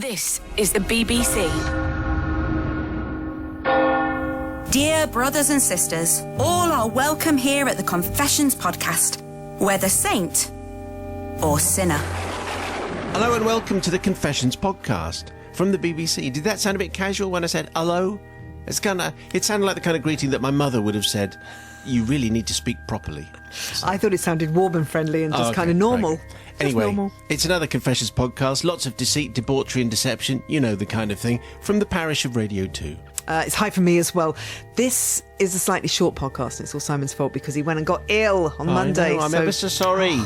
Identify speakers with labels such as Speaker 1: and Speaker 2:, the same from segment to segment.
Speaker 1: This is the BBC.
Speaker 2: Dear brothers and sisters, all are welcome here at the Confessions podcast, whether saint or sinner.
Speaker 3: Hello and welcome to the Confessions podcast from the BBC. Did that sound a bit casual when I said hello? It sounded like the kind of greeting that my mother would have said, you really need to speak properly.
Speaker 4: I thought it sounded warm and friendly and just kind of normal.
Speaker 3: Right. Anyway, it's another Confessions podcast, lots of deceit, debauchery and deception, you know the kind of thing, from the parish of Radio 2.
Speaker 4: It's hi from me as well. This is a slightly short podcast. It's all Simon's fault because he went and got ill on Monday.
Speaker 3: I'm ever so sorry.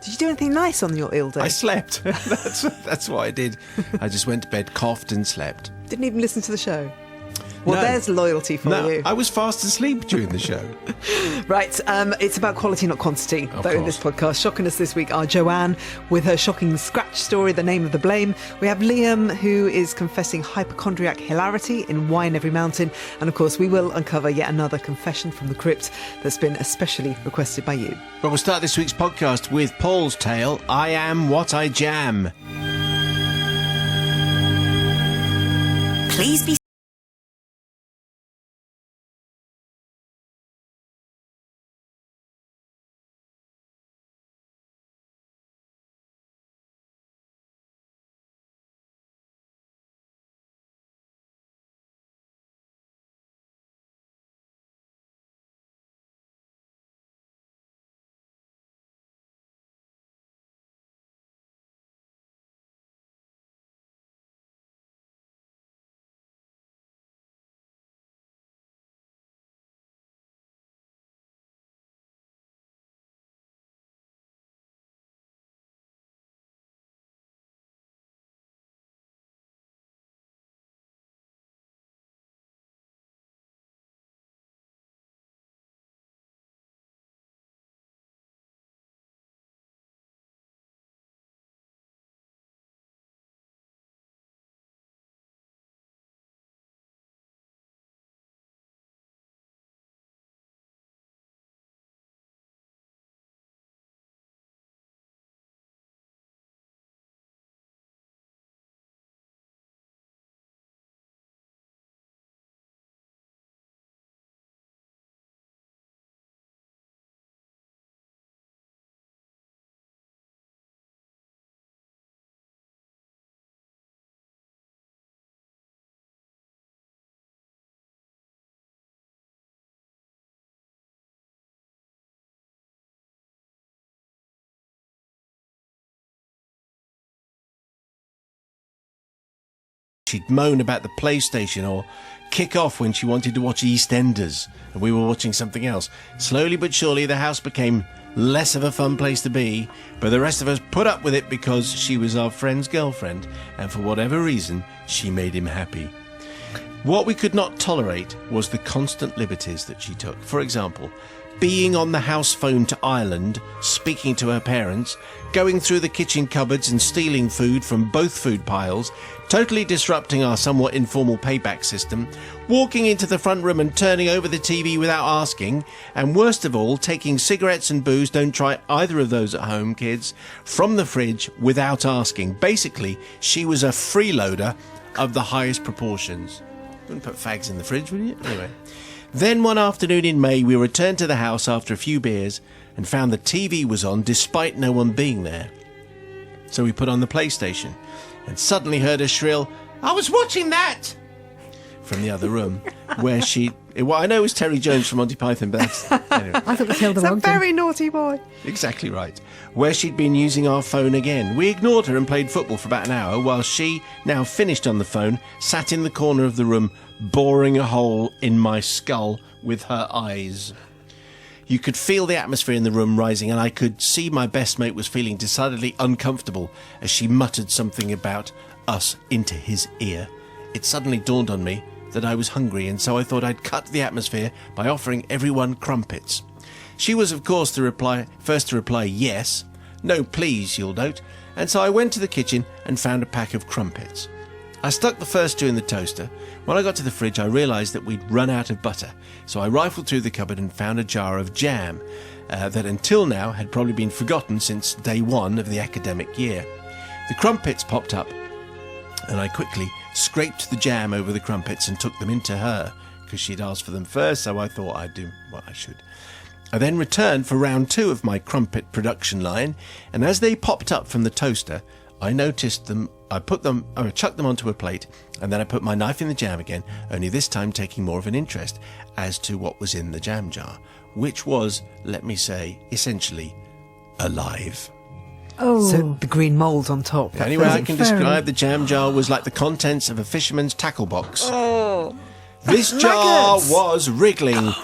Speaker 4: Did you do anything nice on your ill day?
Speaker 3: I slept. That's what I did. I just went to bed, coughed and slept.
Speaker 4: Didn't even listen to the show. Well,
Speaker 3: No.
Speaker 4: there's loyalty for you.
Speaker 3: I was fast asleep during the show.
Speaker 4: Right, it's about quality, not quantity, though, in this
Speaker 3: course.
Speaker 4: podcast. Shocking us this week are Joanne with her shocking scratch story, The Name of the Blame. We have Liam, who is confessing hypochondriac hilarity in Why in Every Mountain. And, of course, we will uncover yet another confession from the crypt that's been especially requested by you.
Speaker 3: But we'll start this week's podcast with Paul's tale, I Am What I Jam.
Speaker 2: Please be
Speaker 3: She'd moan about the PlayStation or kick off when she wanted to watch EastEnders and we were watching something else. Slowly but surely the house became less of a fun place to be, but the rest of us put up with it because she was our friend's girlfriend and for whatever reason she made him happy. What we could not tolerate was the constant liberties that she took. For example, being on the house phone to Ireland, speaking to her parents, going through the kitchen cupboards and stealing food from both food piles, totally disrupting our somewhat informal payback system, walking into the front room and turning over the TV without asking, and worst of all, taking cigarettes and booze, don't try either of those at home, kids, from the fridge without asking. Basically, she was a freeloader of the highest proportions. Wouldn't put fags in the fridge, would you? Anyway. Then one afternoon in May, we returned to the house after a few beers and found the TV was on despite no one being there. So we put on the PlayStation and suddenly heard a shrill, "I was watching that!" from the other room, where she... Well, I know it was Terry Jones from Monty Python, but that's... Anyway.
Speaker 4: I thought it was a very naughty boy.
Speaker 3: Exactly right. Where she'd been using our phone again. We ignored her and played football for about an hour, while she, now finished on the phone, sat in the corner of the room, boring a hole in my skull with her eyes. You could feel the atmosphere in the room rising, and I could see my best mate was feeling decidedly uncomfortable as she muttered something about us into his ear. It suddenly dawned on me that I was hungry, and so I thought I'd cut the atmosphere by offering everyone crumpets. She was, of course, first to reply yes. No, please, you'll note. And so I went to the kitchen and found a pack of crumpets. I stuck the first two in the toaster. When I got to the fridge, I realised that we'd run out of butter. So I rifled through the cupboard and found a jar of jam that until now had probably been forgotten since day one of the academic year. The crumpets popped up and I quickly scraped the jam over the crumpets and took them into her, because she'd asked for them first, so I thought I'd do what I should. I then returned for round 2 of my crumpet production line, and as they popped up from the toaster, I noticed them. I chucked them onto a plate, and then I put my knife in the jam again, only this time taking more of an interest as to what was in the jam jar, which was, let me say, essentially alive.
Speaker 5: Oh.
Speaker 4: So the green mould on top.
Speaker 3: The only way I can describe the jam jar was like the contents of a fisherman's tackle box.
Speaker 4: Oh.
Speaker 3: This jar was wriggling with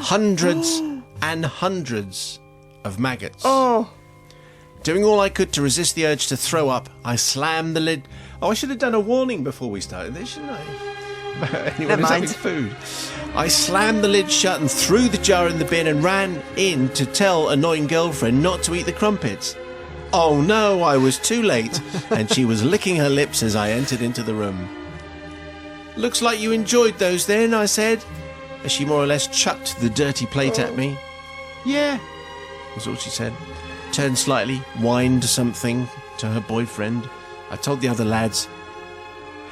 Speaker 3: hundreds and hundreds of maggots.
Speaker 4: Oh.
Speaker 3: Doing all I could to resist the urge to throw up, I slammed the lid. Oh, I should have done a warning before we started this, shouldn't I? Anyone who's having food. I slammed the lid shut and threw the jar in the bin and ran in to tell annoying girlfriend not to eat the crumpets. Oh no, I was too late, and she was licking her lips as I entered into the room. Looks like you enjoyed those then, I said, as she more or less chucked the dirty plate at me. Yeah, was all she said. Turned slightly, whined something to her boyfriend. I told the other lads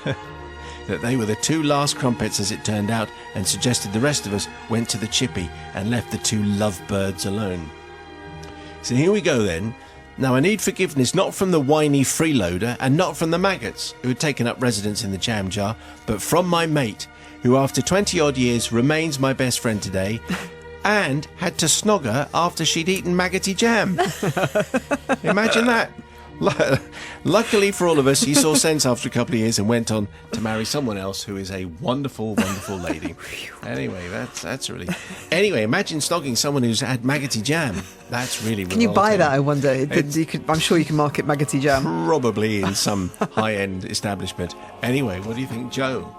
Speaker 3: that they were the 2 last crumpets as it turned out, and suggested the rest of us went to the chippy and left the 2 lovebirds alone. So here we go then. Now I need forgiveness not from the whiny freeloader and not from the maggots who had taken up residence in the jam jar, but from my mate, who after 20 odd years remains my best friend today, and had to snog her after she'd eaten maggoty jam. Imagine that. Luckily for all of us, he saw sense after a couple of years and went on to marry someone else who is a wonderful, wonderful lady. Anyway, that's really... Anyway, imagine snogging someone who's had maggoty jam. That's really
Speaker 4: Can you buy
Speaker 3: revolting.
Speaker 4: that, I wonder? I'm sure you can market maggoty jam.
Speaker 3: Probably in some high-end establishment. Anyway, what do you think, Joe?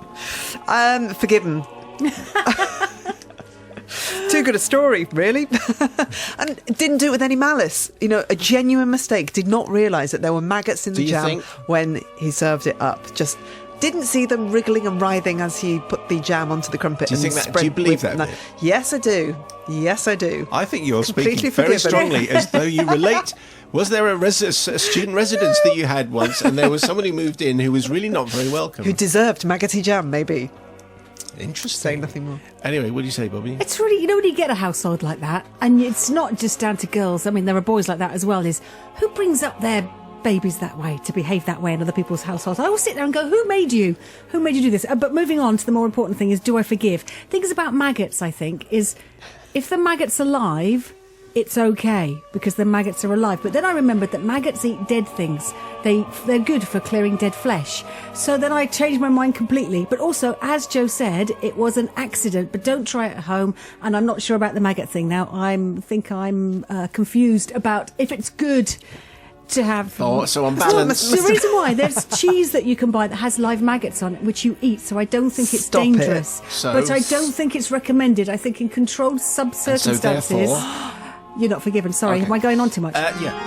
Speaker 4: Forgiven. Too good a story, really. And didn't do it with any malice. You know, a genuine mistake. Did not realise that there were maggots in the jam when he served it up. Just didn't see them wriggling and writhing as he put the jam onto the crumpet.
Speaker 3: Do you
Speaker 4: and
Speaker 3: think that?
Speaker 4: spread
Speaker 3: Do you believe
Speaker 4: with-
Speaker 3: that?
Speaker 4: Yes, I do. Yes, I do.
Speaker 3: I think you're
Speaker 4: Completely
Speaker 3: speaking very
Speaker 4: forgiven.
Speaker 3: strongly, as though you relate. Was there a student residence that you had once, and there was someone who moved in who was really not very welcome?
Speaker 4: Who deserved maggoty jam, maybe.
Speaker 3: Interesting.
Speaker 4: Say nothing more.
Speaker 3: Anyway, what do you say, Bobby?
Speaker 5: It's really, you know, when you get a household like that, and it's not just down to girls, I mean, there are boys like that as well, is who brings up their babies that way, to behave that way in other people's households? I always sit there and go, who made you? Who made you do this? But moving on to the more important thing is, do I forgive? Things about maggots, I think, is if the maggot's alive, it's okay, because the maggots are alive. But then I remembered that maggots eat dead things. They're good for clearing dead flesh. So then I changed my mind completely. But also, as Joe said, it was an accident. But don't try it at home. And I'm not sure about the maggot thing now. I think I'm confused about if it's good to have...
Speaker 3: Oh, so on balance...
Speaker 5: The reason why, there's cheese that you can buy that has live maggots on it, which you eat, so I don't think it's
Speaker 4: Stop
Speaker 5: dangerous.
Speaker 3: So-
Speaker 5: But I don't think it's recommended. I think in controlled circumstances...
Speaker 3: therefore...
Speaker 5: You're not forgiven. Sorry,
Speaker 3: Okay.
Speaker 5: am I going on too much?
Speaker 3: Yeah.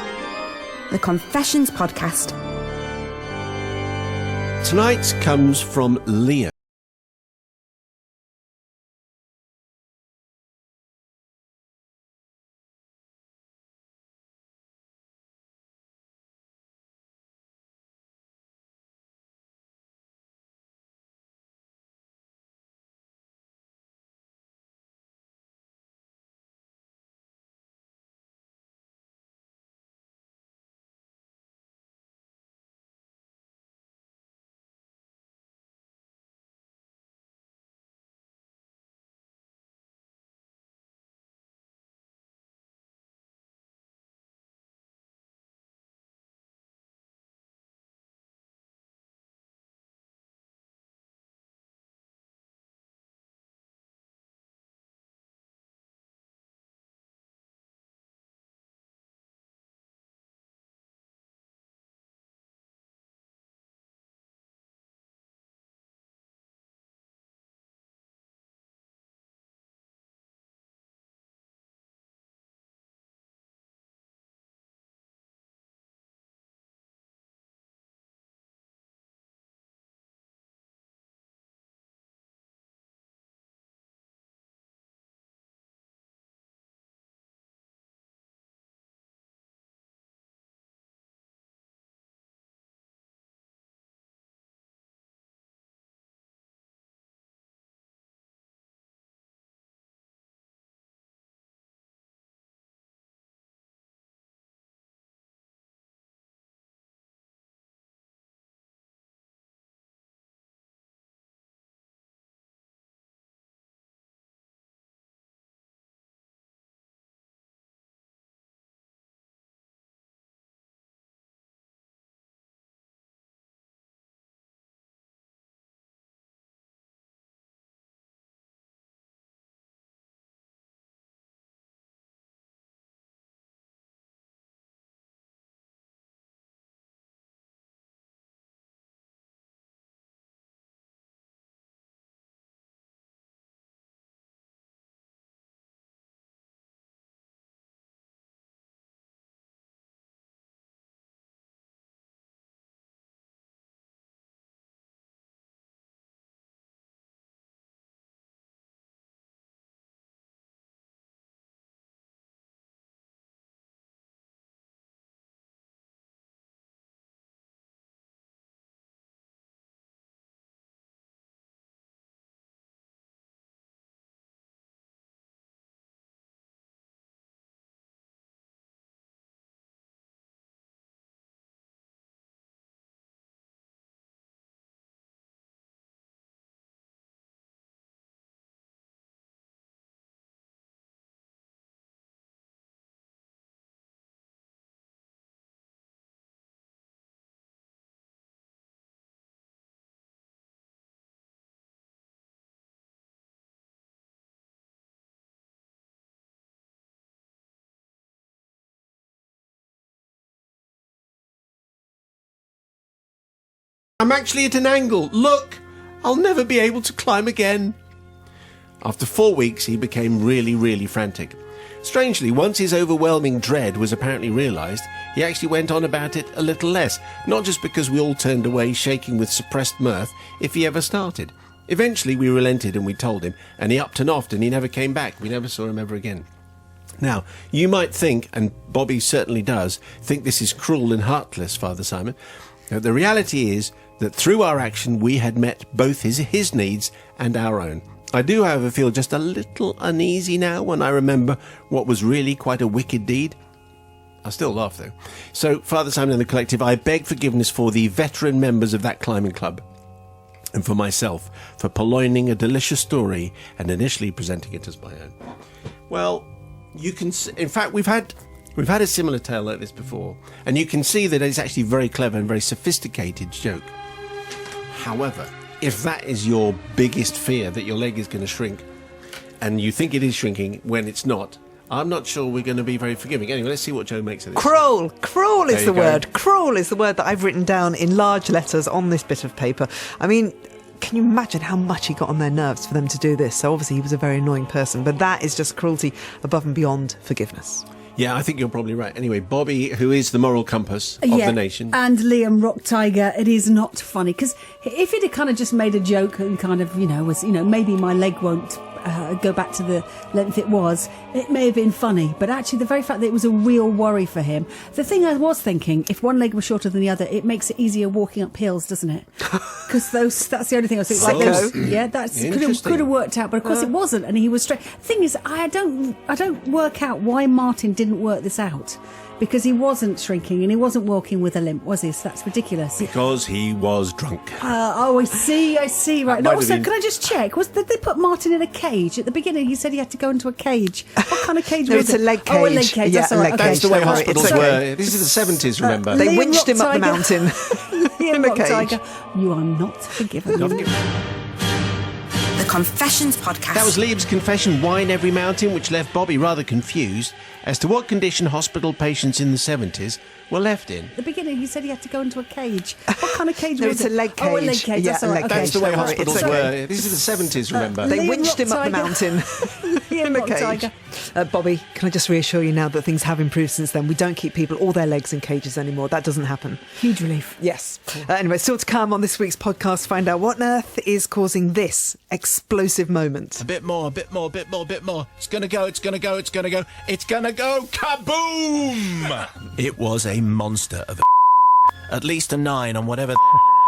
Speaker 2: The Confessions Podcast.
Speaker 3: Tonight comes from Liam. I'm actually at an angle. Look, I'll never be able to climb again. After 4 weeks, he became really, really frantic. Strangely, once his overwhelming dread was apparently realised, he actually went on about it a little less, not just because we all turned away shaking with suppressed mirth if he ever started. Eventually we relented and we told him, and he upped and offed and he never came back. We never saw him ever again. Now, you might think, and Bobby certainly does, think this is cruel and heartless, Father Simon. Now, the reality is that through our action we had met both his needs and our own. I do, however, feel just a little uneasy now when I remember what was really quite a wicked deed. I still laugh, though. So, Father Simon and the collective, I beg forgiveness for the veteran members of that climbing club, and for myself, for purloining a delicious story and initially presenting it as my own. Well, you can... In fact, we've had a similar tale like this before, and you can see that it's actually very clever and very sophisticated joke. However, if that is your biggest fear, that your leg is going to shrink, and you think it is shrinking when it's not, I'm not sure we're going to be very forgiving. Anyway, let's see what Joe makes of this.
Speaker 4: Cruel. Cruel is the
Speaker 3: go.
Speaker 4: word. Cruel is the word that I've written down in large letters on this bit of paper. I mean, can you imagine how much he got on their nerves for them to do this? So obviously he was a very annoying person, but that is just cruelty above and beyond forgiveness.
Speaker 3: Yeah, I think you're probably right. Anyway, Bobby, who is the moral compass of the nation.
Speaker 5: And Liam Rock Tiger, it is not funny. Because if it had kind of just made a joke and kind of, was, maybe my leg won't go back to the length it was, it may have been funny. But actually, the very fact that it was a real worry for him. The thing I was thinking, if one leg was shorter than the other, it makes it easier walking up hills, doesn't it? Because that's the only thing I was thinking. That could have worked out, but of course it wasn't, and he was straight. The thing is, I don't work out why Martin didn't work this out. Because he wasn't shrinking and he wasn't walking with a limp, was he? So that's ridiculous.
Speaker 3: Because he was drunk.
Speaker 5: I see. Right. And also, can I just check? Did they put Martin in a cage? At the beginning, he said he had to go into a cage. What kind of cage was it?
Speaker 4: It's a leg cage.
Speaker 5: Oh, a leg cage.
Speaker 4: Yeah,
Speaker 5: that's all right.
Speaker 3: That's the way hospitals
Speaker 4: okay.
Speaker 3: were. This is the 70s, remember?
Speaker 4: They
Speaker 5: Liam
Speaker 4: winched him up the
Speaker 5: Rock
Speaker 4: mountain in a
Speaker 5: Rock
Speaker 4: cage.
Speaker 5: Tiger, you are not forgiven.
Speaker 2: The Confessions Podcast.
Speaker 3: That was Liam's confession, Wine Every Mountain, which left Bobby rather confused as to what condition hospital patients in the 70s were left in.
Speaker 5: At the beginning, he said he had to go into a cage. What kind of cage
Speaker 4: No,
Speaker 5: was
Speaker 4: it's
Speaker 5: it?
Speaker 4: a leg cage.
Speaker 5: Oh, a leg cage.
Speaker 4: Yeah,
Speaker 5: That's all
Speaker 4: a
Speaker 5: right.
Speaker 4: leg
Speaker 5: Okay.
Speaker 3: That's the way
Speaker 4: Sorry,
Speaker 3: hospitals
Speaker 4: it's okay.
Speaker 3: were. This is the 70s, remember?
Speaker 4: They
Speaker 5: Liam
Speaker 4: winched him up the
Speaker 5: Rock
Speaker 4: mountain
Speaker 5: Liam
Speaker 4: in a
Speaker 5: Rock
Speaker 4: cage.
Speaker 5: Tiger.
Speaker 4: Bobby, can I just reassure you now that things have improved since then? We don't keep people all their legs in cages anymore. That doesn't happen.
Speaker 5: Huge relief.
Speaker 4: Yes. Anyway, still to come on this week's podcast, find out what on earth is causing this explosive moment.
Speaker 3: A bit more. It's gonna go. It's gonna go. Kaboom! It was a monster of at least a 9 on whatever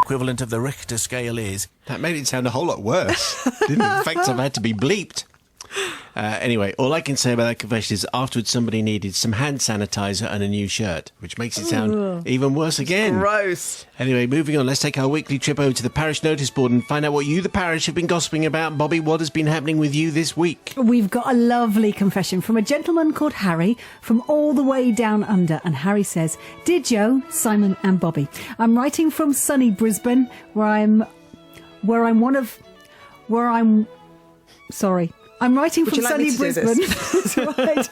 Speaker 3: equivalent of the Richter scale is. That made it sound a whole lot worse. Didn't it? In fact, I've had to be bleeped. Anyway, all I can say about that confession is afterwards somebody needed some hand sanitizer and a new shirt, which makes it sound even worse again.
Speaker 4: Gross.
Speaker 3: Anyway, moving on, let's take our weekly trip over to the parish notice board and find out what you, the parish, have been gossiping about. Bobby, what has been happening with you this week?
Speaker 5: We've got a lovely confession from a gentleman called Harry from all the way down under. And Harry says, Dear Joe, Simon and Bobby, I'm writing from sunny Brisbane I'm writing from sunny Brisbane. Right.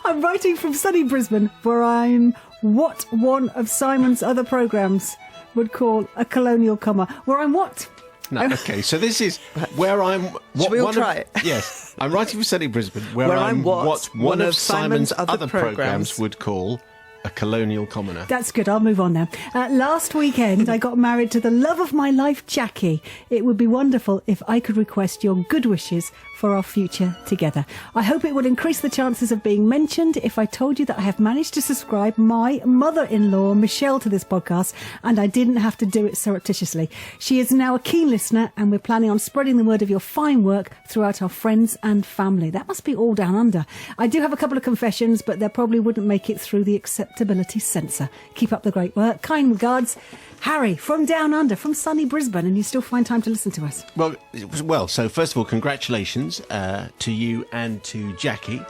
Speaker 5: I'm writing from sunny Brisbane, where I'm what one of Simon's other programmes would call a colonial comma. Where I'm what?
Speaker 3: No, okay, so this is where I'm...
Speaker 4: Should we all try it?
Speaker 3: Yes. I'm writing for sunny Brisbane, where I'm
Speaker 4: what
Speaker 3: one of Simon's other programmes would call a colonial commoner.
Speaker 5: That's good. I'll move on now. Last weekend, I got married to the love of my life, Jackie. It would be wonderful if I could request your good wishes for our future together. I hope it would increase the chances of being mentioned if I told you that I have managed to subscribe my mother-in-law, Michelle, to this podcast, and I didn't have to do it surreptitiously. She is now a keen listener, and we're planning on spreading the word of your fine work throughout our friends and family. That must be all down under. I do have a couple of confessions, but they probably wouldn't make it through the acceptability censor. Keep up the great work. Kind regards, Harry from down under, from sunny Brisbane, and you still find time to listen to us.
Speaker 3: Well, so first of all, congratulations to you and to Jackie.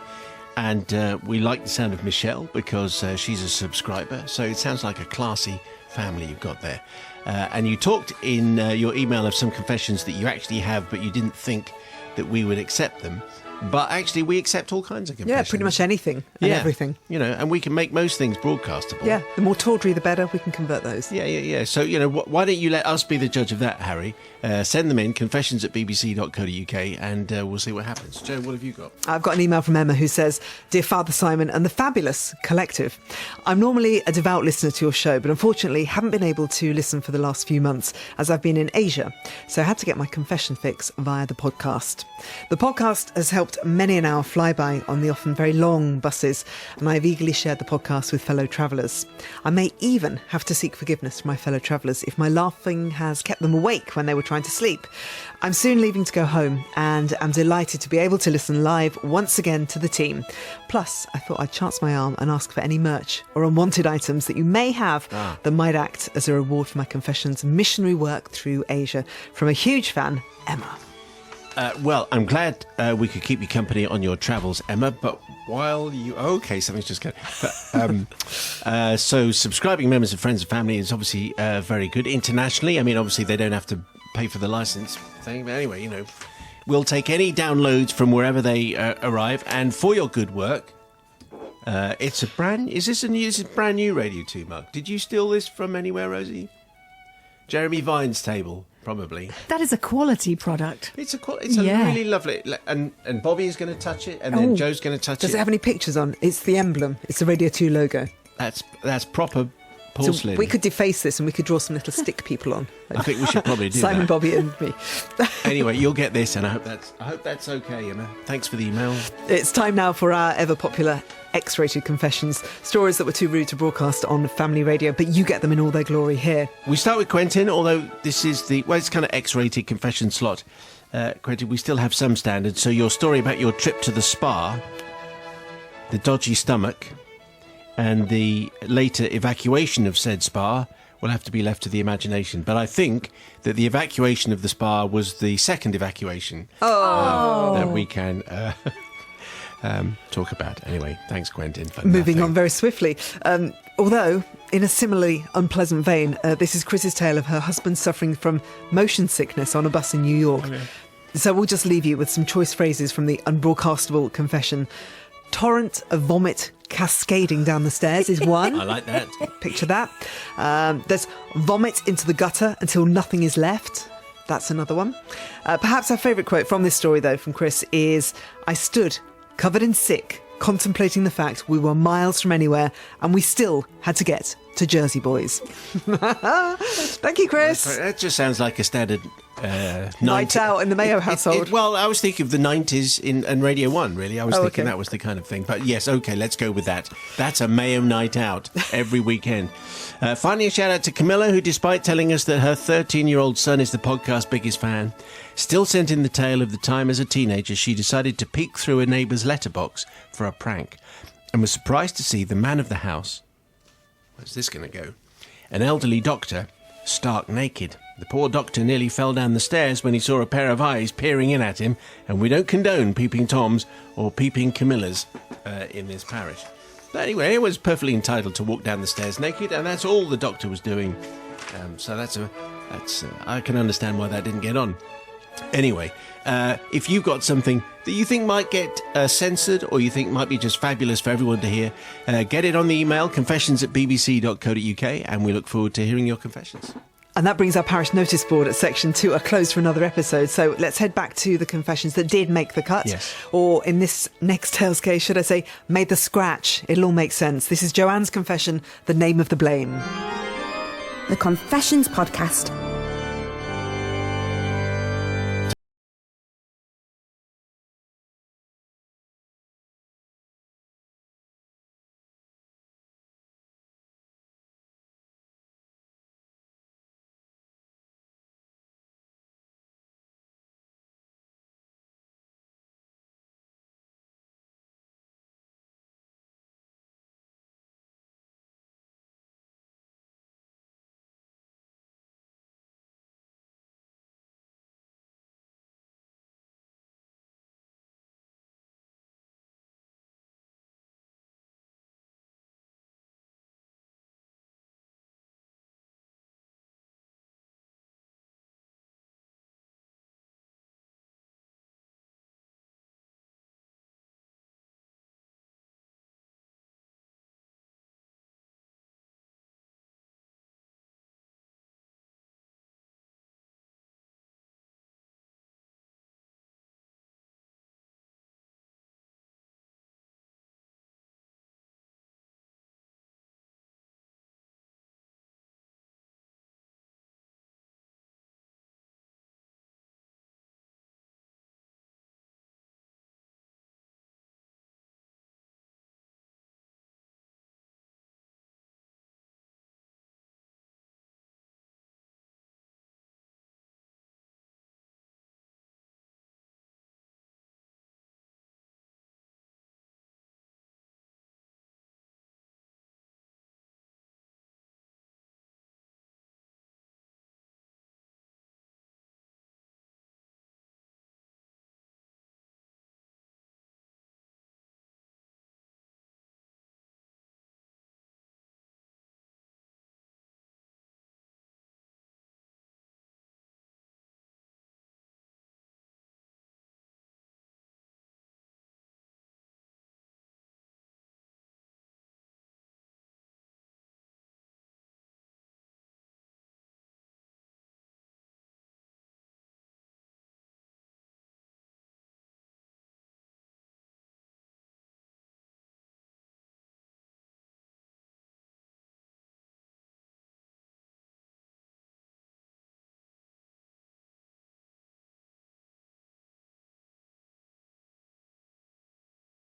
Speaker 3: And we like the sound of Michelle because she's a subscriber. So it sounds like a classy family you've got there. And you talked in your email of some confessions that you actually have, but you didn't think that we would accept them. But actually, we accept all kinds of confessions.
Speaker 4: Yeah, pretty much anything and everything.
Speaker 3: You know, and we can make most things broadcastable.
Speaker 4: Yeah, the more tawdry, the better. We can convert those.
Speaker 3: Yeah. So, you know, why don't you let us be the judge of that, Harry? Send them in, confessions@bbc.co.uk, and we'll see what happens. Joe, what have you got?
Speaker 4: I've got an email from Emma who says, Dear Father Simon and the fabulous collective, I'm normally a devout listener to your show, but unfortunately haven't been able to listen for the last few months as I've been in Asia. So I had to get my confession fix via the podcast. The podcast has helped many an hour fly by on the often very long buses, and I've eagerly shared the podcast with fellow travellers. I may even have to seek forgiveness from my fellow travellers if my laughing has kept them awake when they were trying to sleep. I'm soon leaving to go home, and I'm delighted to be able to listen live once again to the team. Plus, I thought I'd chance my arm and ask for any merch or unwanted items that you may have that might act as a reward for my confessions missionary work through Asia. From a huge fan, Emma.
Speaker 3: Well, I'm glad we could keep you company on your travels, Emma, but while you... Okay, something's just going... So subscribing members of Friends and Family is obviously very good. Internationally, I mean, obviously they don't have to pay for the licence thing, but anyway, you know, we'll take any downloads from wherever they arrive, and for your good work, it's a brand... Is this a brand new Radio 2 mug? Did you steal this from anywhere, Rosie? Jeremy Vine's table. Probably.
Speaker 5: That is a quality product.
Speaker 3: It's a really lovely... And Bobby is going to touch it, and then Joe's going to touch it.
Speaker 4: Does it have any pictures on? It's the emblem. It's the Radio 2 logo.
Speaker 3: That's proper porcelain.
Speaker 4: So we could deface this and we could draw some little stick people on.
Speaker 3: I think we should probably do
Speaker 4: Simon,
Speaker 3: that.
Speaker 4: Bobby and me.
Speaker 3: Anyway, you'll get this, and I hope that's okay, Emma. Thanks for the email.
Speaker 4: It's time now for our ever-popular X-rated confessions, stories that were too rude to broadcast on family radio, but you get them in all their glory here.
Speaker 3: We start with Quentin, although this is it's kind of X-rated confession slot. Quentin, we still have some standards, so your story about your trip to the spa, the dodgy stomach, and the later evacuation of said spa will have to be left to the imagination. But I think that the evacuation of the spa was the second evacuation that we can... talk about. Anyway, thanks, Quentin. For
Speaker 4: Moving
Speaker 3: nothing.
Speaker 4: on very swiftly. Although, in a similarly unpleasant vein, this is Chris's tale of her husband suffering from motion sickness on a bus in New York. Okay. So we'll just leave you with some choice phrases from the unbroadcastable confession. Torrent of vomit cascading down the stairs is one.
Speaker 3: I like that.
Speaker 4: Picture that. There's vomit into the gutter until nothing is left. That's another one. Perhaps our favourite quote from this story, though, from Chris is, I stood covered in sick, contemplating the fact we were miles from anywhere and we still had to get to Jersey Boys. Thank you, Chris.
Speaker 3: That just sounds like a standard
Speaker 4: night out in the Mayo household.
Speaker 3: Well, I was thinking of the 90s in Radio 1, really. I was thinking that was the kind of thing. But yes, okay, let's go with that. That's a Mayo night out every weekend. Finally, a shout out to Camilla, who, despite telling us that her 13-year-old son is the podcast's biggest fan, still sent in the tale of the time as a teenager she decided to peek through a neighbour's letterbox for a prank and was surprised to see the man of the house... Where's this going to go? An elderly doctor, stark naked. The poor doctor nearly fell down the stairs when he saw a pair of eyes peering in at him, and we don't condone peeping Toms or peeping Camillas in this parish. But anyway, he was perfectly entitled to walk down the stairs naked, and that's all the doctor was doing. So I can understand why that didn't get on. Anyway, if you've got something that you think might get censored or you think might be just fabulous for everyone to hear, get it on the email confessions@bbc.co.uk, and we look forward to hearing your confessions.
Speaker 4: And that brings our parish notice board at section 2 a close for another episode. So let's head back to the confessions that did make the cut.
Speaker 3: Yes.
Speaker 4: Or in this next Tales case, should I say, made the scratch. It'll all make sense. This is Joanne's confession, The Name of the Blame.
Speaker 2: The Confessions Podcast.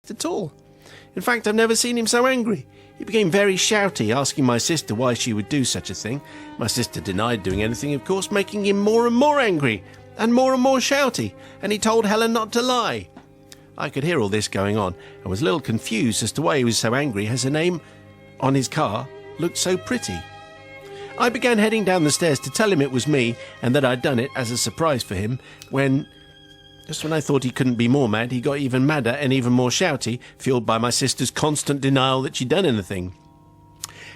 Speaker 3: at all. In fact, I've never seen him so angry. He became very shouty, asking my sister why she would do such a thing. My sister denied doing anything, of course, making him more and more angry and more shouty, and he told Helen not to lie. I could hear all this going on and was a little confused as to why he was so angry, as the name on his car looked so pretty. I began heading down the stairs to tell him it was me and that I'd done it as a surprise for him, when, just when I thought he couldn't be more mad, he got even madder and even more shouty, fueled by my sister's constant denial that she'd done anything.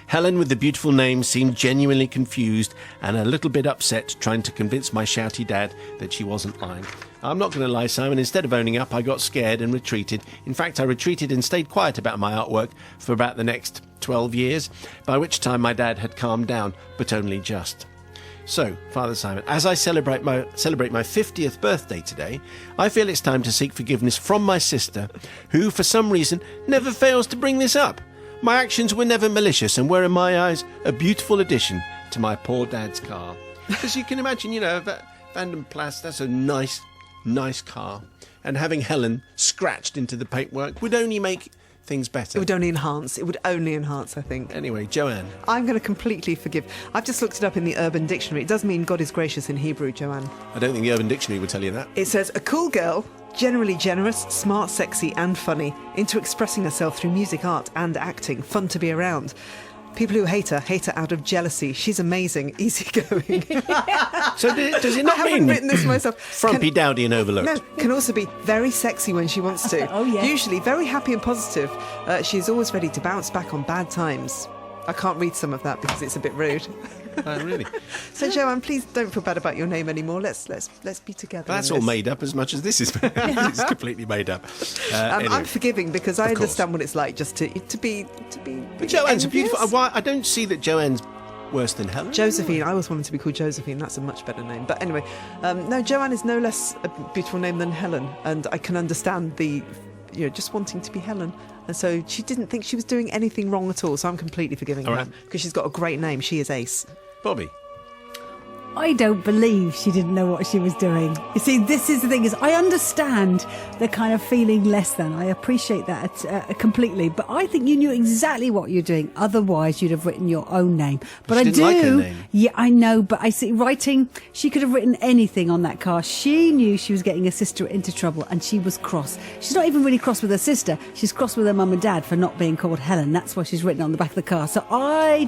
Speaker 3: Helen, with the beautiful name, seemed genuinely confused and a little bit upset, trying to convince my shouty dad that she wasn't lying. I'm not going to lie, Simon. Instead of owning up, I got scared and retreated. In fact, I retreated and stayed quiet about my artwork for about the next 12 years, by which time my dad had calmed down, but only just. So, Father Simon, as I celebrate my 50th birthday today, I feel it's time to seek forgiveness from my sister, who, for some reason, never fails to bring this up. My actions were never malicious and were, in my eyes, a beautiful addition to my poor dad's car. Because you can imagine, Van Plas, that's a nice car. And having Helen scratched into the paintwork would only make things better.
Speaker 4: It would only enhance. I think.
Speaker 3: Anyway, Joanne.
Speaker 4: I'm going to completely forgive. I've just looked it up in the Urban Dictionary. It does mean God is gracious in Hebrew, Joanne.
Speaker 3: I don't think the Urban Dictionary would tell you that.
Speaker 4: It says, a cool girl, generally generous, smart, sexy and funny, into expressing herself through music, art and acting, fun to be around. People who hate her out of jealousy. She's amazing, easygoing.
Speaker 3: So does it not
Speaker 4: I
Speaker 3: mean
Speaker 4: haven't written this myself.
Speaker 3: frumpy, dowdy and overlooked?
Speaker 4: No, can also be very sexy when she wants to.
Speaker 5: Oh, yeah.
Speaker 4: Usually very happy and positive. She's always ready to bounce back on bad times. I can't read some of that because it's a bit rude.
Speaker 3: Oh, really?
Speaker 4: So, Joanne, please don't feel bad about your name anymore. Let's be together.
Speaker 3: That's
Speaker 4: in
Speaker 3: all
Speaker 4: this.
Speaker 3: made up as much as this is. It's completely made up. Anyway.
Speaker 4: I'm forgiving because I
Speaker 3: Of course.
Speaker 4: understand what it's like just to be.
Speaker 3: But Joanne's a
Speaker 4: envious.
Speaker 3: beautiful... I don't see that Joanne's worse than Helen.
Speaker 4: Josephine. I always wanted to be called Josephine. That's a much better name. But anyway, no, Joanne is no less a beautiful name than Helen, and I can understand the, just wanting to be Helen. And so she didn't think she was doing anything wrong at all. So I'm completely forgiving
Speaker 3: All
Speaker 4: her
Speaker 3: right.
Speaker 4: because she's got a great name. She is Ace.
Speaker 3: Bobby.
Speaker 5: I don't believe she didn't know what she was doing. You see, this is the thing, is I understand the kind of feeling less than. I appreciate that completely. But I think you knew exactly what you're doing. Otherwise, you'd have written your own name. But
Speaker 3: She
Speaker 5: I
Speaker 3: didn't
Speaker 5: do.
Speaker 3: like her name.
Speaker 5: Yeah, I know. But I see writing, she could have written anything on that car. She knew she was getting her sister into trouble and she was cross. She's not even really cross with her sister. She's cross with her mum and dad for not being called Helen. That's why she's written on the back of the car. So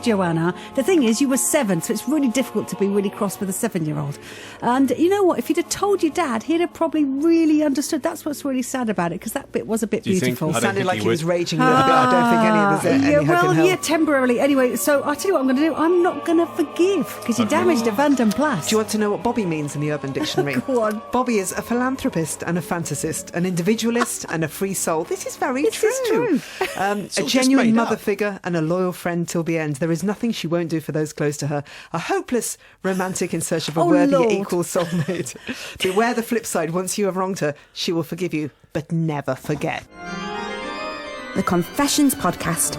Speaker 5: Joanna, the thing is, you were 7, so it's really difficult to be really cross with a 7-year-old. And you know what? If you'd have told your dad, he'd have probably really understood. That's what's really sad about it, because that bit was a bit
Speaker 3: Do you think-
Speaker 5: beautiful.
Speaker 3: I don't
Speaker 4: Sounded
Speaker 3: think
Speaker 4: like
Speaker 3: he
Speaker 4: he was
Speaker 3: would.
Speaker 4: raging a little bit. I don't think any of us any hope in hell.
Speaker 5: Yeah, temporarily. Anyway, so I'll tell you what I'm going to do. I'm not going to forgive, because you damaged a Van den Plas.
Speaker 4: Do you want to know what Bobby means in the Urban Dictionary?
Speaker 5: Go on.
Speaker 4: Bobby is a philanthropist and a fantasist, an individualist and a free soul. This is very
Speaker 5: This is true.
Speaker 4: A
Speaker 3: all just
Speaker 4: genuine
Speaker 3: made
Speaker 4: mother
Speaker 3: up.
Speaker 4: figure and a loyal friend till the end. There is nothing she won't do for those close to her. A hopeless romantic in search of a
Speaker 5: Oh,
Speaker 4: worthy
Speaker 5: Lord.
Speaker 4: equal soulmate. Beware the flip side. Once you have wronged her, she will forgive you, but never forget.
Speaker 2: The Confessions Podcast.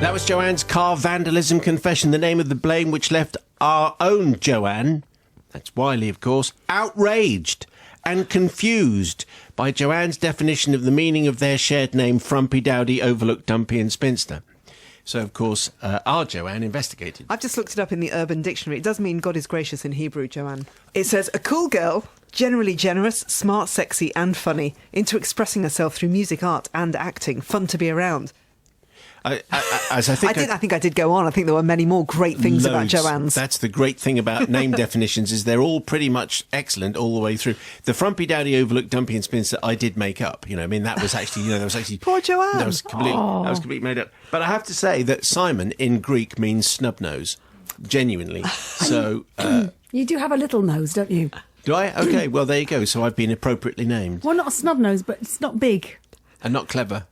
Speaker 3: That was Joanne's car vandalism confession, the name of the blame which left our own Joanne, that's Wiley of course, outraged and confused by Joanne's definition of the meaning of their shared name, Frumpy, Dowdy, Overlooked, Dumpy and Spinster. So, of course, our Joanne investigated.
Speaker 4: I've just looked it up in the Urban Dictionary. It does mean God is gracious in Hebrew, Joanne. It says, a cool girl, generally generous, smart, sexy and funny, into expressing herself through music, art and acting, fun to be around.
Speaker 3: I think
Speaker 4: I did go on. I think there were many more great things about
Speaker 3: loads.
Speaker 4: Joanne's.
Speaker 3: That's the great thing about name definitions, is they're all pretty much excellent all the way through. The Frumpy, Dowdy, Overlooked, Dumpy and Spinster I did make up. That was actually,
Speaker 4: Poor Joanne.
Speaker 3: That was completely made up. But I have to say that Simon in Greek means snub nose, genuinely. So
Speaker 5: You do have a little nose, don't you?
Speaker 3: do I? Okay, well there you go. So I've been appropriately named
Speaker 5: Well, not a snub nose, but it's not big.
Speaker 3: and not clever.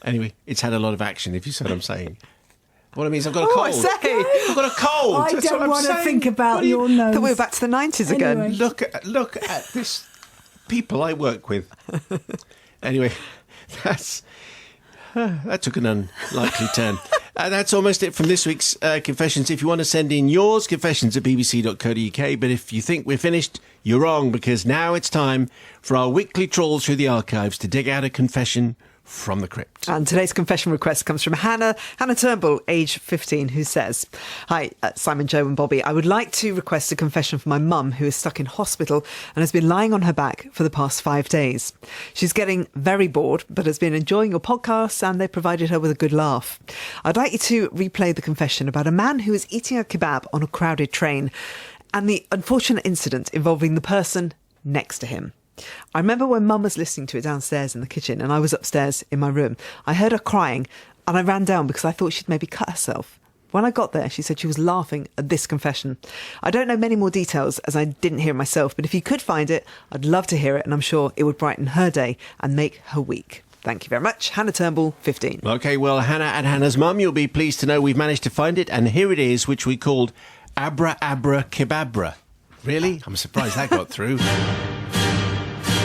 Speaker 3: Anyway, it's had a lot of action, if you see what I'm saying. What I mean is I've got a cold.
Speaker 4: I say.
Speaker 3: I've got a cold.
Speaker 5: I
Speaker 3: That's
Speaker 5: don't
Speaker 3: what I'm
Speaker 5: want to
Speaker 3: saying.
Speaker 5: think
Speaker 3: What
Speaker 5: about
Speaker 3: do you-
Speaker 5: your nose.
Speaker 4: Thought we were back to the 90s again.
Speaker 5: Anyway.
Speaker 3: Look at this people I work with. Anyway, that took an unlikely turn. That's almost it from this week's Confessions. If you want to send in yours, confessions at bbc.co.uk. But if you think we're finished, you're wrong, because now it's time for our weekly trawl through the archives to dig out a confession from the crypt.
Speaker 4: And today's confession request comes from Hannah Turnbull, age 15, who says, "Hi, Simon, Joe and Bobby. I would like to request a confession for my mum, who is stuck in hospital and has been lying on her back for the past 5 days. She's getting very bored, but has been enjoying your podcasts and they provided her with a good laugh. I'd like you to replay the confession about a man who is eating a kebab on a crowded train and the unfortunate incident involving the person next to him. I remember when Mum was listening to it downstairs in the kitchen and I was upstairs in my room. I heard her crying and I ran down because I thought she'd maybe cut herself. When I got there, she said she was laughing at this confession. I don't know many more details as I didn't hear it myself, but if you could find it, I'd love to hear it and I'm sure it would brighten her day and make her week. Thank you very much. Hannah Turnbull, 15.
Speaker 3: OK, well, Hannah and Hannah's mum, you'll be pleased to know we've managed to find it, and here it is, which we called Abra Abra Kebabra. Really? I'm surprised that got through.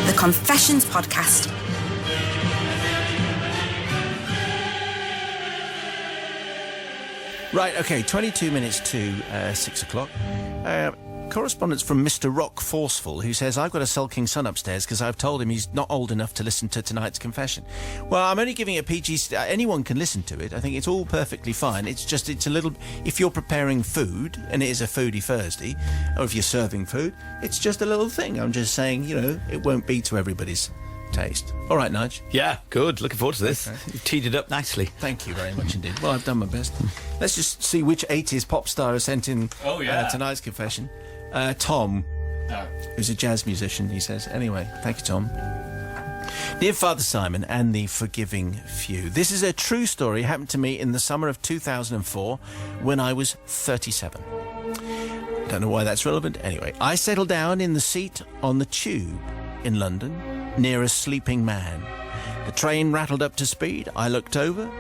Speaker 2: The Confessions Podcast.
Speaker 3: Right, OK, 22 minutes to 6 o'clock. Correspondence from Mr. Rock Forceful, who says, I've got a sulking son upstairs because I've told him he's not old enough to listen to tonight's confession. Well, I'm only giving it a PG... anyone can listen to it. I think it's all perfectly fine. It's just, it's a little... If you're preparing food, and it is a foodie Thursday, or if you're serving food, it's just a little thing. I'm just saying, you know, it won't be to everybody's taste. All right, Nige.
Speaker 6: Yeah, good. Looking forward to this. Okay. You've teed it up nicely.
Speaker 3: Thank you very much indeed. Well, I've done my best. Let's just see which 80s pop star has sent in tonight's confession. Tom, who's a jazz musician, he says. Anyway, thank you, Tom. Dear Father Simon and the forgiving few, this is a true story. It happened to me in the summer of 2004 when I was 37. Don't know why that's relevant. Anyway, I settled down in the seat on the tube in London near a sleeping man. The train rattled up to speed. I looked over.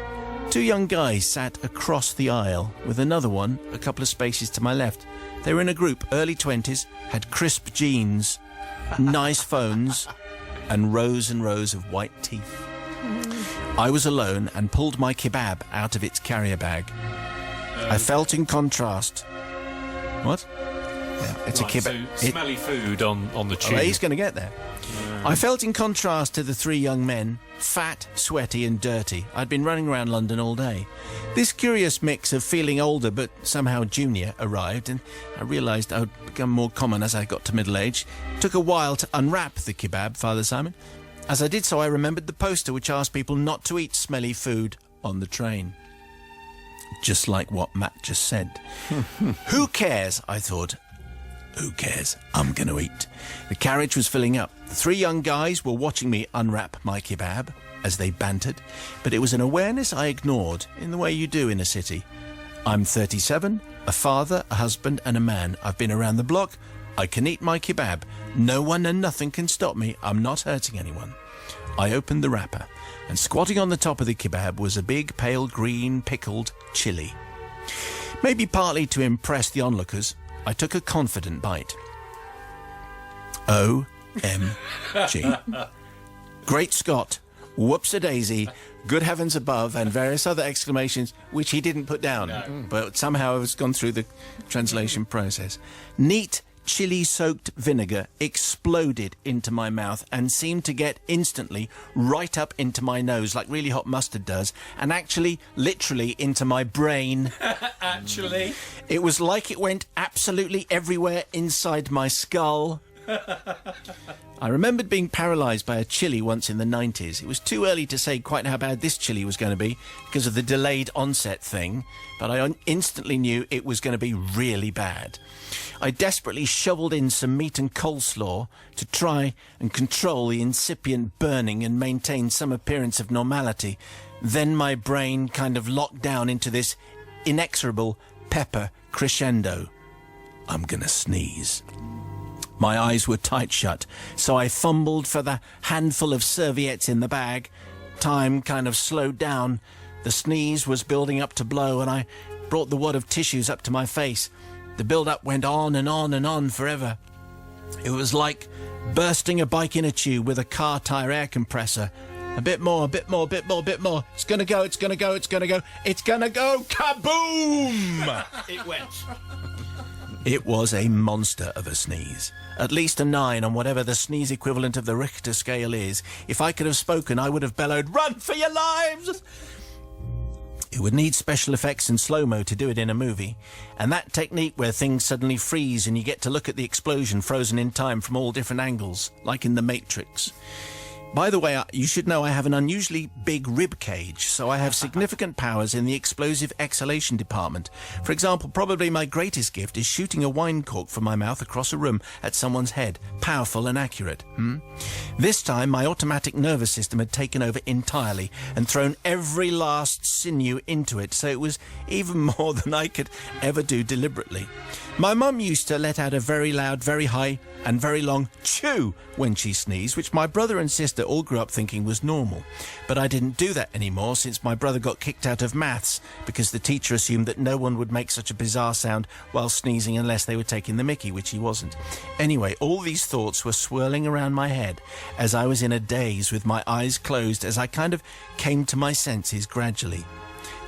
Speaker 3: 2 young guys sat across the aisle with another one a couple of spaces to my left. They were in a group, early 20s, had crisp jeans, nice phones, and rows of white teeth. I was alone and pulled my kebab out of its carrier bag. I felt in contrast... What? Yeah, it's
Speaker 7: right,
Speaker 3: a kebab.
Speaker 7: So smelly food on the tube.
Speaker 3: Oh, he's going to get there. I felt in contrast to the 3 young men, fat, sweaty and dirty. I'd been running around London all day. This curious mix of feeling older but somehow junior arrived, and I realised I would become more common as I got to middle age. It took a while to unwrap the kebab, Father Simon. As I did so, I remembered the poster which asked people not to eat smelly food on the train. Just like what Matt just said. Who cares, I thought. Who cares? I'm going to eat. The carriage was filling up. The 3 young guys were watching me unwrap my kebab as they bantered, but it was an awareness I ignored in the way you do in a city. I'm 37, a father, a husband and a man. I've been around the block. I can eat my kebab. No one and nothing can stop me. I'm not hurting anyone. I opened the wrapper, and squatting on the top of the kebab was a big, pale green, pickled chilli. Maybe partly to impress the onlookers, I took a confident bite. O-M-G. Great Scott, whoops-a-daisy, good heavens above, and various other exclamations, which he didn't put down, but somehow has gone through the translation process. Neat chili-soaked vinegar exploded into my mouth and seemed to get instantly right up into my nose, like really hot mustard does, and actually, literally, into my brain.
Speaker 7: Actually?
Speaker 3: It was like it went absolutely everywhere inside my skull. I remembered being paralysed by a chili once in the 90s. It was too early to say quite how bad this chili was going to be because of the delayed onset thing, but I instantly knew it was going to be really bad. I desperately shoveled in some meat and coleslaw to try and control the incipient burning and maintain some appearance of normality. Then my brain kind of locked down into this inexorable pepper crescendo. I'm gonna sneeze. My eyes were tight shut, so I fumbled for the handful of serviettes in the bag. Time kind of slowed down. The sneeze was building up to blow, and I brought the wad of tissues up to my face. The build-up went on and on and on forever. It was like bursting a bike in a tube with a car tyre air compressor. A bit more, a bit more, a bit more, a bit more. It's gonna go, it's gonna go, it's gonna go, it's gonna go, kaboom!
Speaker 6: It went.
Speaker 3: It was a monster of a sneeze. At least a 9 on whatever the sneeze equivalent of the Richter scale is. If I could have spoken, I would have bellowed, "Run for your lives!" It would need special effects and slow-mo to do it in a movie. And that technique where things suddenly freeze and you get to look at the explosion frozen in time from all different angles, like in The Matrix. By the way, you should know I have an unusually big rib cage, so I have significant powers in the explosive exhalation department. For example, probably my greatest gift is shooting a wine cork from my mouth across a room at someone's head. Powerful and accurate. This time, my automatic nervous system had taken over entirely and thrown every last sinew into it, so it was even more than I could ever do deliberately. My mum used to let out a very loud, very high and very long chew when she sneezed, which my brother and sister all grew up thinking was normal. But I didn't do that anymore since my brother got kicked out of maths because the teacher assumed that no one would make such a bizarre sound while sneezing unless they were taking the mickey, which he wasn't. Anyway, all these thoughts were swirling around my head as I was in a daze with my eyes closed as I kind of came to my senses gradually.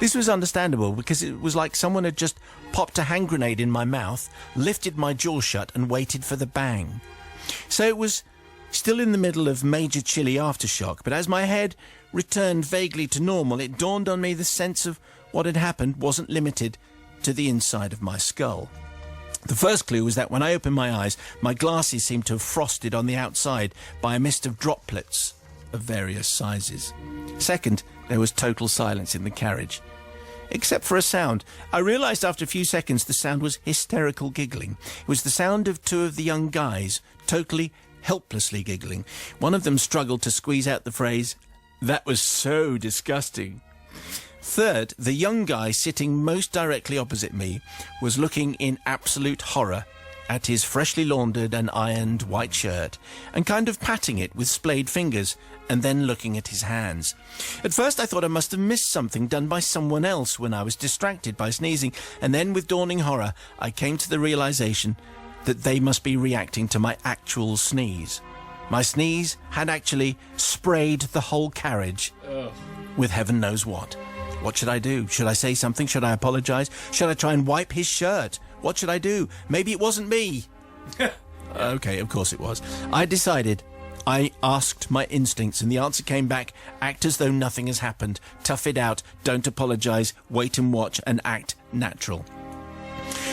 Speaker 3: This was understandable because it was like someone had just popped a hand grenade in my mouth, lifted my jaw shut and waited for the bang. So it was still in the middle of major chilly aftershock, but as my head returned vaguely to normal, it dawned on me the sense of what had happened wasn't limited to the inside of my skull. The first clue was that when I opened my eyes, my glasses seemed to have frosted on the outside by a mist of droplets of various sizes. Second, there was total silence in the carriage, except for a sound. I realised after a few seconds the sound was hysterical giggling. It was the sound of two of the young guys, totally helplessly giggling. One of them struggled to squeeze out the phrase, "That was so disgusting." Third, the young guy sitting most directly opposite me was looking in absolute horror at his freshly laundered and ironed white shirt and kind of patting it with splayed fingers and then looking at his hands. At first I thought I must have missed something done by someone else when I was distracted by sneezing, and then with dawning horror I came to the realization that they must be reacting to my actual sneeze. My sneeze had actually sprayed the whole carriage with heaven knows what. What should I do? Should I say something? Should I apologise? Should I try and wipe his shirt? What should I do? Maybe it wasn't me. Okay, of course it was. I decided. I asked my instincts, and the answer came back, act as though nothing has happened. Tough it out. Don't apologise. Wait and watch and act natural.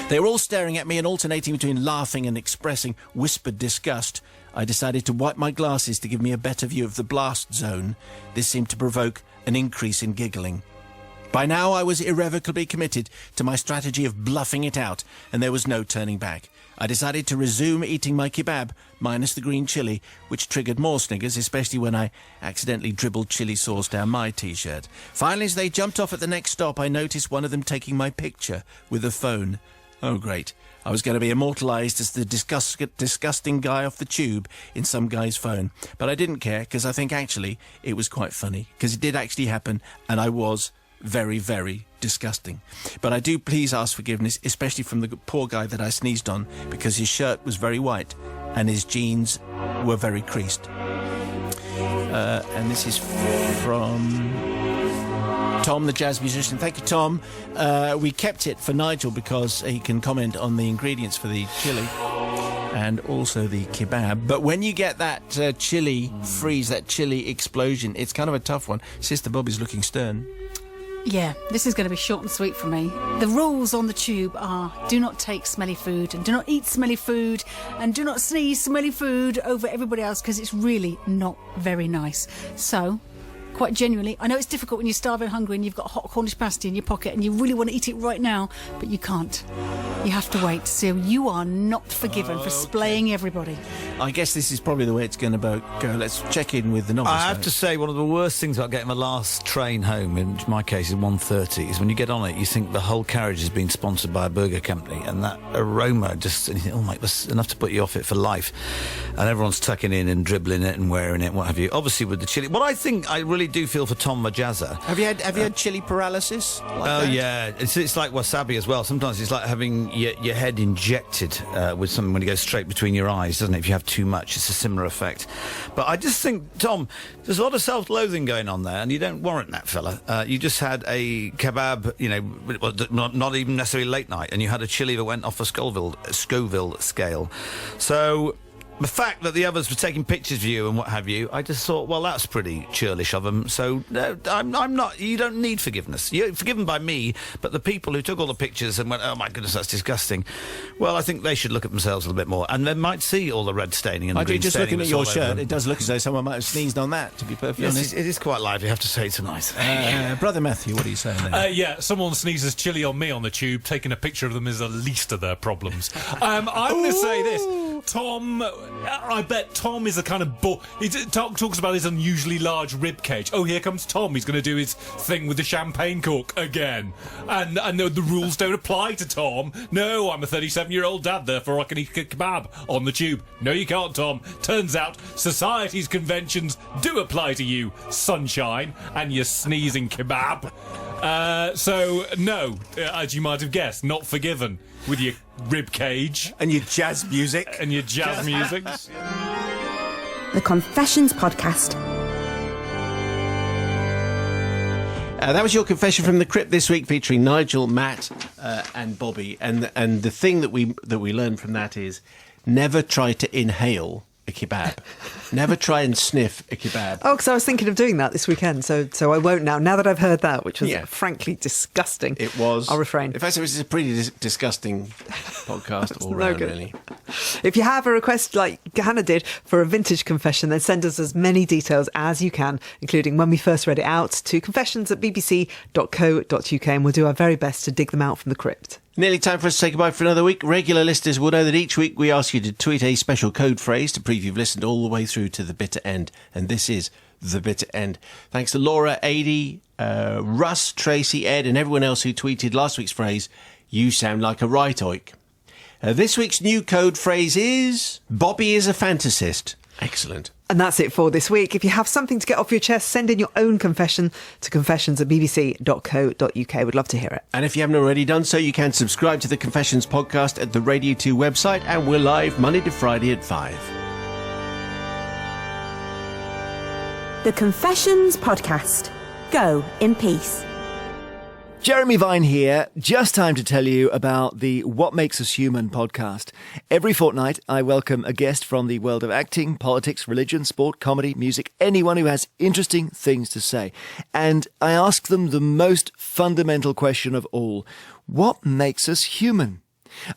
Speaker 3: They were all staring at me and alternating between laughing and expressing whispered disgust. I decided to wipe my glasses to give me a better view of the blast zone. This seemed to provoke an increase in giggling. By now I was irrevocably committed to my strategy of bluffing it out, and there was no turning back. I decided to resume eating my kebab, minus the green chilli, which triggered more sniggers, especially when I accidentally dribbled chilli sauce down my T-shirt. Finally, as they jumped off at the next stop, I noticed one of them taking my picture with a phone. Oh, great. I was going to be immortalised as the disgusting guy off the tube in some guy's phone. But I didn't care, because I think actually it was quite funny, because it did actually happen, and I was very, very disgusting. But I do please ask forgiveness, especially from the poor guy that I sneezed on, because his shirt was very white and his jeans were very creased. And this is from Tom, the jazz musician. Thank you, Tom. We kept it for Nigel because he can comment on the ingredients for the chili and also the kebab. But when you get that chili freeze, that chili explosion, it's kind of a tough one. Sister Bobby's looking stern.
Speaker 5: Yeah, this is going to be short and sweet for me. The rules on the tube are do not take smelly food and do not eat smelly food and do not sneeze smelly food over everybody else because it's really not very nice. So, quite genuinely, I know it's difficult when you're starving hungry and you've got hot Cornish pasty in your pocket and you really want to eat it right now, but you can't. You have to wait. So you are not forgiven for splaying everybody.
Speaker 3: I guess this is probably the way it's going to go. Let's check in with the novice.
Speaker 6: I have to say, one of the worst things about getting my last train home, in my case is 1:30, is when you get on it, you think the whole carriage has been sponsored by a burger company, and that aroma just, and you think, oh my, that's enough to put you off it for life. And everyone's tucking in and dribbling it and wearing it, what have you. Obviously with the chili. What I think I really do feel for Tom Majazza.
Speaker 3: Have you had chili paralysis? Like that?
Speaker 6: Yeah, it's like wasabi as well. Sometimes it's like having your head injected with something when it goes straight between your eyes, doesn't it? If you have have too much. It's a similar effect. But I just think, Tom, there's a lot of self-loathing going on there, and you don't warrant that, fella. You just had a kebab, not even necessarily late night, and you had a chili that went off a Scoville scale. So the fact that the others were taking pictures of you and what have you, I just thought, well, that's pretty churlish of them. So no, I'm not. You don't need forgiveness. You're forgiven by me, but the people who took all the pictures and went, oh my goodness, that's disgusting. Well, I think they should look at themselves a little bit more, and they might see all the red staining and the green
Speaker 3: just
Speaker 6: staining.
Speaker 3: looking at your shirt, it does look as though someone might have sneezed on that. To be perfectly honest,
Speaker 6: it is quite lively. I have to say tonight.
Speaker 3: Brother Matthew, what are you saying there?
Speaker 7: Yeah, someone sneezes chili on me on the tube. Taking a picture of them is the least of their problems. I'm going to say this, Tom. I bet Tom is a kind of he talks about his unusually large rib cage. Oh, here comes Tom. He's going to do his thing with the champagne cork again, and the rules don't apply to Tom. No, I'm a 37-year-old dad, therefore I can eat a kebab on the tube. No, you can't, Tom. Turns out society's conventions do apply to you, sunshine, and your sneezing kebab. So no, as you might have guessed, not forgiven with your rib cage
Speaker 3: And your jazz music.
Speaker 2: The Confessions Podcast.
Speaker 3: That was your confession from the crypt this week, featuring Nigel, Matt, and Bobby. And the thing that we learned from that is never try to inhale a kebab. Never try and sniff a kebab.
Speaker 4: Oh, because I was thinking of doing that this weekend, so I won't now. Now that I've heard that, which was
Speaker 3: Yeah.
Speaker 4: frankly disgusting.
Speaker 3: It was.
Speaker 4: I'll refrain.
Speaker 3: In fact, it was a pretty disgusting podcast all
Speaker 4: no
Speaker 3: round,
Speaker 4: good.
Speaker 3: really.
Speaker 4: If you have a request like Hannah did for a vintage confession, then send us as many details as you can, including when we first read it out, to confessions@bbc.co.uk, and we'll do our very best to dig them out from the crypt.
Speaker 3: Nearly time for us to say goodbye for another week. Regular listeners will know that each week we ask you to tweet a special code phrase to prove you've listened all the way through to the bitter end. And this is the bitter end. Thanks to Laura, Adi, Russ, Tracy, Ed, and everyone else who tweeted last week's phrase, "You sound like a right oik." This week's new code phrase is Bobby is a fantasist. Excellent.
Speaker 4: And that's it for this week. If you have something to get off your chest, send in your own confession to confessions@bbc.co.uk. We'd love to hear it.
Speaker 3: And if you haven't already done so, you can subscribe to the Confessions podcast at the Radio 2 website, and we're live Monday to Friday at 5.
Speaker 2: The Confessions Podcast. Go in peace.
Speaker 8: Jeremy Vine here. Just time to tell you about the What Makes Us Human podcast. Every fortnight, I welcome a guest from the world of acting, politics, religion, sport, comedy, music, anyone who has interesting things to say. And I ask them the most fundamental question of all. What makes us human?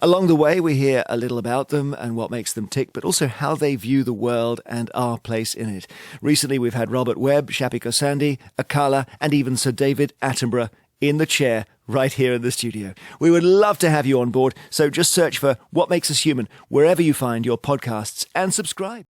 Speaker 8: Along the way, we hear a little about them and what makes them tick, but also how they view the world and our place in it. Recently, we've had Robert Webb, Shappi Khorsandi, Akala, and even Sir David Attenborough in the chair right here in the studio. We would love to have you on board, so just search for What Makes Us Human wherever you find your podcasts and subscribe.